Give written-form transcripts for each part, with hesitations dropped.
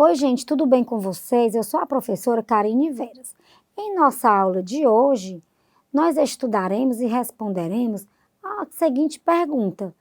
Oi, gente, tudo bem com vocês? Eu sou a professora Karine Veras. Em nossa aula de hoje, nós estudaremos e responderemos a seguinte pergunta: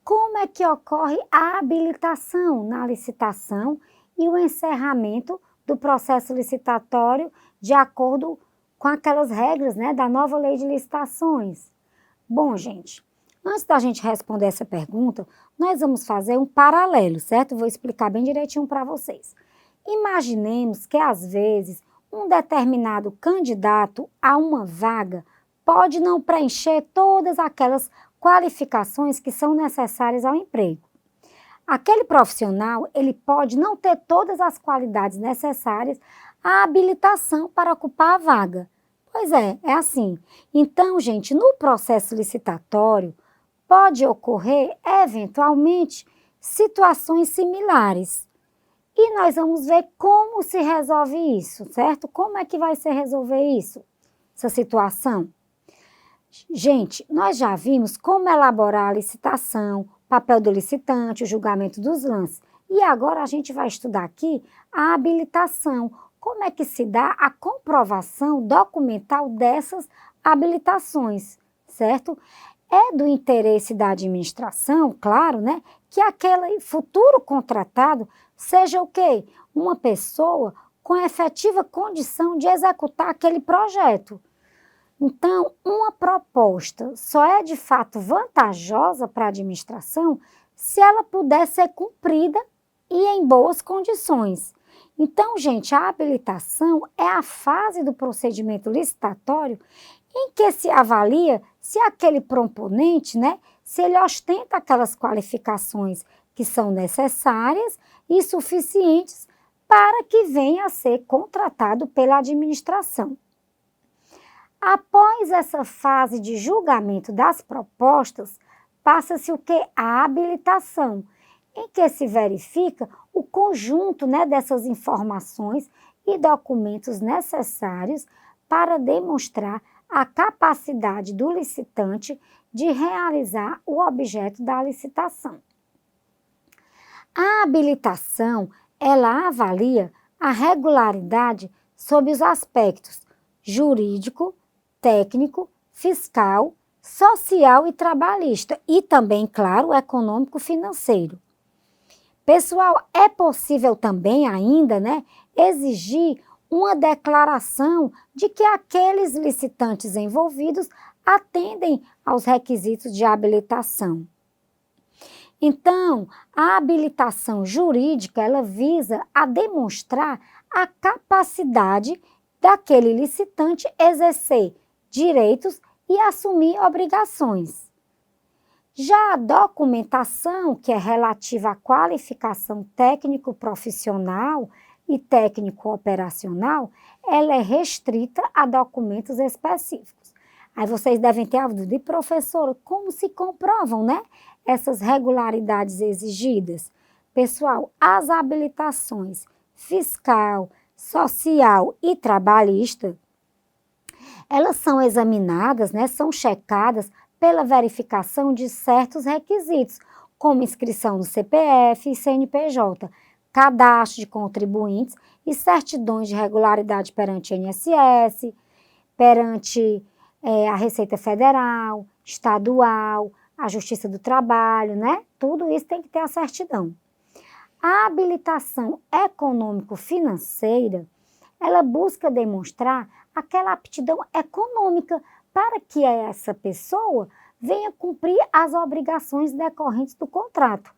como é que ocorre a habilitação na licitação e o encerramento do processo licitatório de acordo com aquelas regras, da nova lei de licitações? Bom, gente, antes da gente responder essa pergunta, nós vamos fazer um paralelo, certo? Vou explicar bem direitinho para vocês. Imaginemos que, às vezes, um determinado candidato a uma vaga pode não preencher todas aquelas qualificações que são necessárias ao emprego. Aquele profissional, ele pode não ter todas as qualidades necessárias à habilitação para ocupar a vaga. Pois é assim. Então, gente, no processo licitatório, pode ocorrer, eventualmente, situações similares. E nós vamos ver como se resolve isso, certo? Como é que vai se resolver isso, essa situação? Gente, nós já vimos como elaborar a licitação, papel do licitante, o julgamento dos lances. E agora a gente vai estudar aqui a habilitação. Como é que se dá a comprovação documental dessas habilitações, certo? É do interesse da administração, claro, que aquele futuro contratado seja o quê? Uma pessoa com efetiva condição de executar aquele projeto. Então, uma proposta só é de fato vantajosa para a administração se ela puder ser cumprida e em boas condições. Então, gente, a habilitação é a fase do procedimento licitatório em que se avalia se aquele proponente, se ele ostenta aquelas qualificações que são necessárias e suficientes para que venha a ser contratado pela administração. Após essa fase de julgamento das propostas, passa-se o que? A habilitação, em que se verifica o conjunto dessas informações e documentos necessários para demonstrar a capacidade do licitante de realizar o objeto da licitação. A habilitação, ela avalia a regularidade sob os aspectos jurídico, técnico, fiscal, social e trabalhista e também, claro, econômico-financeiro. Pessoal, é possível também ainda, exigir uma declaração de que aqueles licitantes envolvidos atendem aos requisitos de habilitação. Então, a habilitação jurídica, ela visa a demonstrar a capacidade daquele licitante exercer direitos e assumir obrigações. Já a documentação, que é relativa à qualificação técnico-profissional e técnico-operacional, ela é restrita a documentos específicos. Aí vocês devem ter a dúvida, e professora, como se comprovam, essas regularidades exigidas? Pessoal, as habilitações fiscal, social e trabalhista, elas são examinadas, são checadas pela verificação de certos requisitos, como inscrição no CPF e CNPJ, cadastro de contribuintes e certidões de regularidade perante INSS, perante a Receita Federal, Estadual, a Justiça do Trabalho, Tudo isso tem que ter a certidão. A habilitação econômico-financeira, ela busca demonstrar aquela aptidão econômica para que essa pessoa venha cumprir as obrigações decorrentes do contrato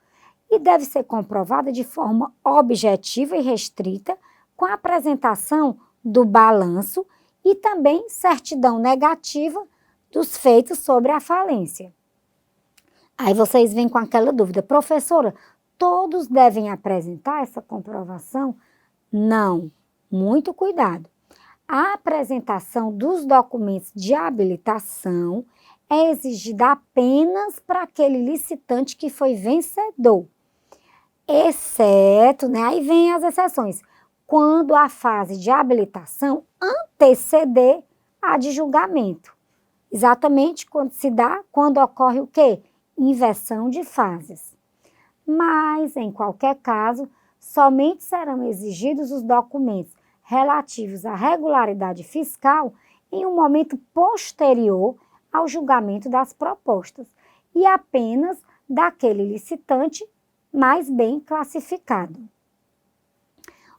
e deve ser comprovada de forma objetiva e restrita com a apresentação do balanço e também certidão negativa dos feitos sobre a falência. Aí vocês vêm com aquela dúvida, professora, todos devem apresentar essa comprovação? Não, muito cuidado. A apresentação dos documentos de habilitação é exigida apenas para aquele licitante que foi vencedor, exceto, aí vem as exceções, quando a fase de habilitação anteceder a de julgamento. Exatamente quando ocorre o quê? Inversão de fases. Mas, em qualquer caso, somente serão exigidos os documentos relativos à regularidade fiscal em um momento posterior ao julgamento das propostas e apenas daquele licitante mais bem classificado.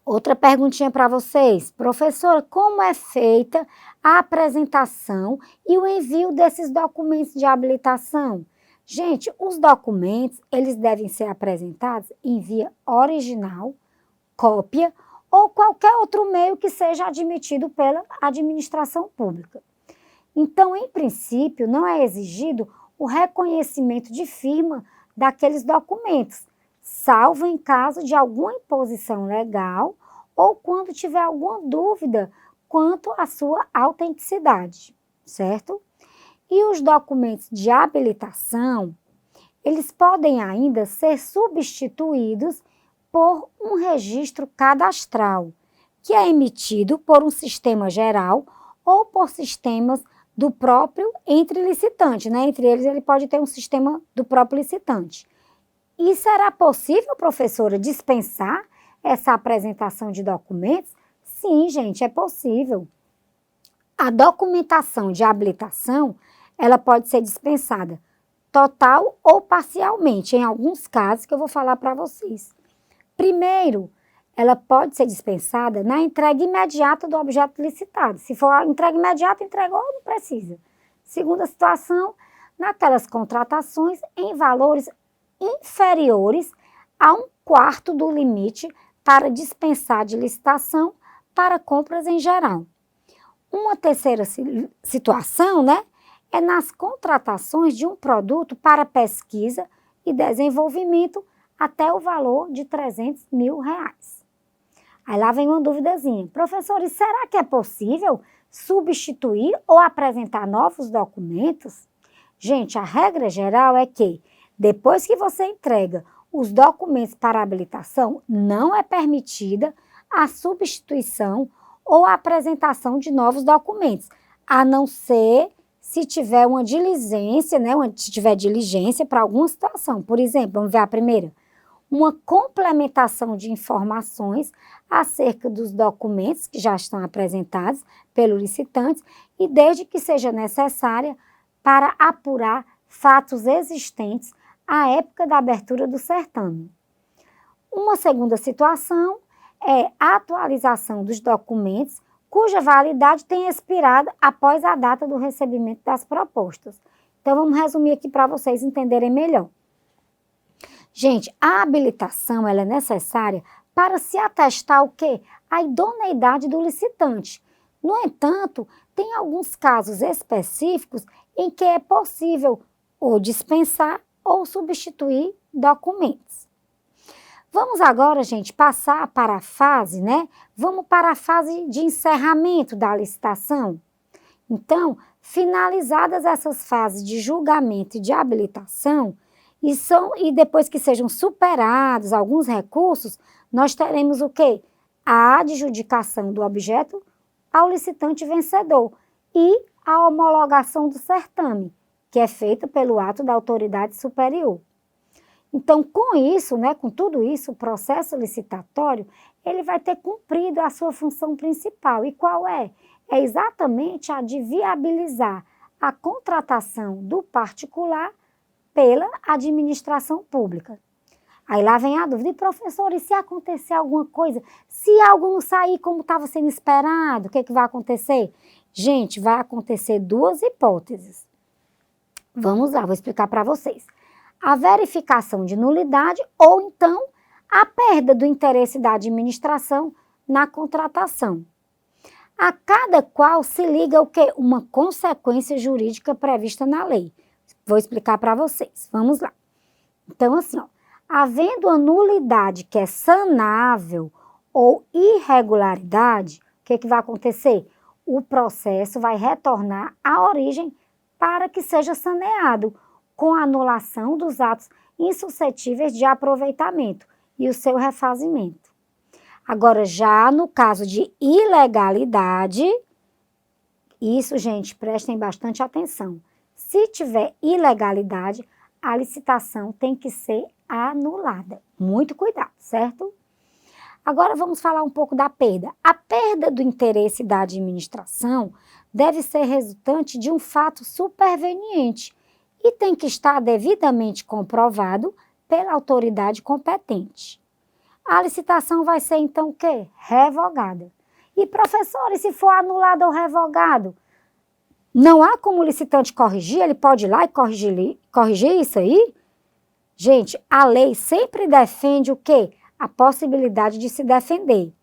Outra perguntinha para vocês. Professora, como é feita a apresentação e o envio desses documentos de habilitação? Gente, os documentos, eles devem ser apresentados em via original, cópia ou qualquer outro meio que seja admitido pela administração pública. Então, em princípio, não é exigido o reconhecimento de firma daqueles documentos, salvo em caso de alguma imposição legal ou quando tiver alguma dúvida quanto à sua autenticidade, certo? E os documentos de habilitação, eles podem ainda ser substituídos por um registro cadastral, que é emitido por um sistema geral ou por sistemas do próprio entre licitantes, né? Entre eles, ele pode ter um sistema do próprio licitante. E será possível, professora, dispensar essa apresentação de documentos? Sim, gente, é possível. A documentação de habilitação, ela pode ser dispensada total ou parcialmente, em alguns casos que eu vou falar para vocês. Primeiro, ela pode ser dispensada na entrega imediata do objeto licitado. Se for a entrega imediata, entregou, não precisa. Segunda situação, naquelas contratações em valores inferiores a 1/4 do limite para dispensar de licitação para compras em geral. Uma terceira situação, né, é nas contratações de um produto para pesquisa e desenvolvimento até o valor de R$300 mil. Aí lá vem uma duvidazinha. Professor, e será que é possível substituir ou apresentar novos documentos? Gente, a regra geral é que, depois que você entrega os documentos para habilitação, não é permitida a substituição ou a apresentação de novos documentos, a não ser se tiver uma diligência, né? Se tiver diligência para alguma situação. Por exemplo, vamos ver a primeira. Uma complementação de informações acerca dos documentos que já estão apresentados pelo licitante e desde que seja necessária para apurar fatos existentes à época da abertura do certame. Uma segunda situação é a atualização dos documentos cuja validade tenha expirado após a data do recebimento das propostas. Então, vamos resumir aqui para vocês entenderem melhor. Gente, a habilitação ela é necessária para se atestar o quê? A idoneidade do licitante. No entanto, tem alguns casos específicos em que é possível ou dispensar ou substituir documentos. Vamos agora, gente, passar para a fase, né? Vamos para a fase de encerramento da licitação. Então, finalizadas essas fases de julgamento e de habilitação, e depois que sejam superados alguns recursos, nós teremos o quê? A adjudicação do objeto ao licitante vencedor e a homologação do certame, que é feita pelo ato da autoridade superior. Então, com isso, né, com tudo isso, o processo licitatório, ele vai ter cumprido a sua função principal. E qual é? É exatamente a de viabilizar a contratação do particular pela administração pública. Aí lá vem a dúvida, e professor, e se acontecer alguma coisa? Se algo não sair como estava sendo esperado, o que vai acontecer? Gente, vai acontecer duas hipóteses. Vamos lá, vou explicar para vocês. A verificação de nulidade ou então a perda do interesse da administração na contratação. A cada qual se liga o quê? Uma consequência jurídica prevista na lei. Vou explicar para vocês. Vamos lá. Então, assim, ó, havendo a nulidade que é sanável ou irregularidade, o que vai acontecer? O processo vai retornar à origem para que seja saneado, com a anulação dos atos insuscetíveis de aproveitamento e o seu refazimento. Agora, já no caso de ilegalidade, isso, gente, prestem bastante atenção. Se tiver ilegalidade, a licitação tem que ser anulada. Muito cuidado, certo? Agora vamos falar um pouco da perda. A perda do interesse da administração deve ser resultante de um fato superveniente e tem que estar devidamente comprovado pela autoridade competente. A licitação vai ser então o quê? Revogada. E professor, e se for anulado ou revogado? Não há como o licitante corrigir? Ele pode ir lá e corrigir isso aí? Gente, a lei sempre defende o quê? A possibilidade de se defender.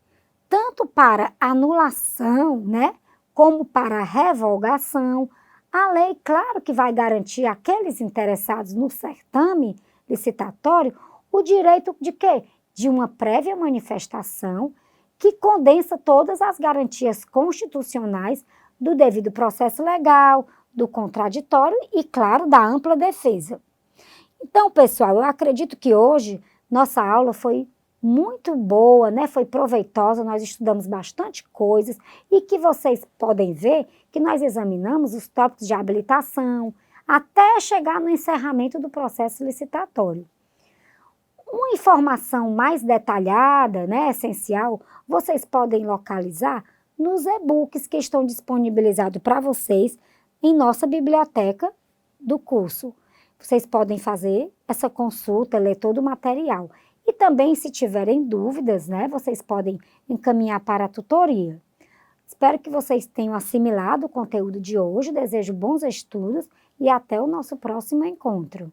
Tanto para anulação, né? Como para revogação. A lei, claro que vai garantir àqueles interessados no certame licitatório o direito de quê? De uma prévia manifestação que condensa todas as garantias constitucionais do devido processo legal, do contraditório e, claro, da ampla defesa. Então, pessoal, eu acredito que hoje nossa aula foi muito boa, né? Foi proveitosa, nós estudamos bastante coisas e que vocês podem ver que nós examinamos os tópicos de habilitação até chegar no encerramento do processo licitatório. Uma informação mais detalhada, né, essencial, vocês podem localizar nos e-books que estão disponibilizados para vocês em nossa biblioteca do curso. Vocês podem fazer essa consulta, ler todo o material. E também, se tiverem dúvidas, né, vocês podem encaminhar para a tutoria. Espero que vocês tenham assimilado o conteúdo de hoje. Desejo bons estudos e até o nosso próximo encontro.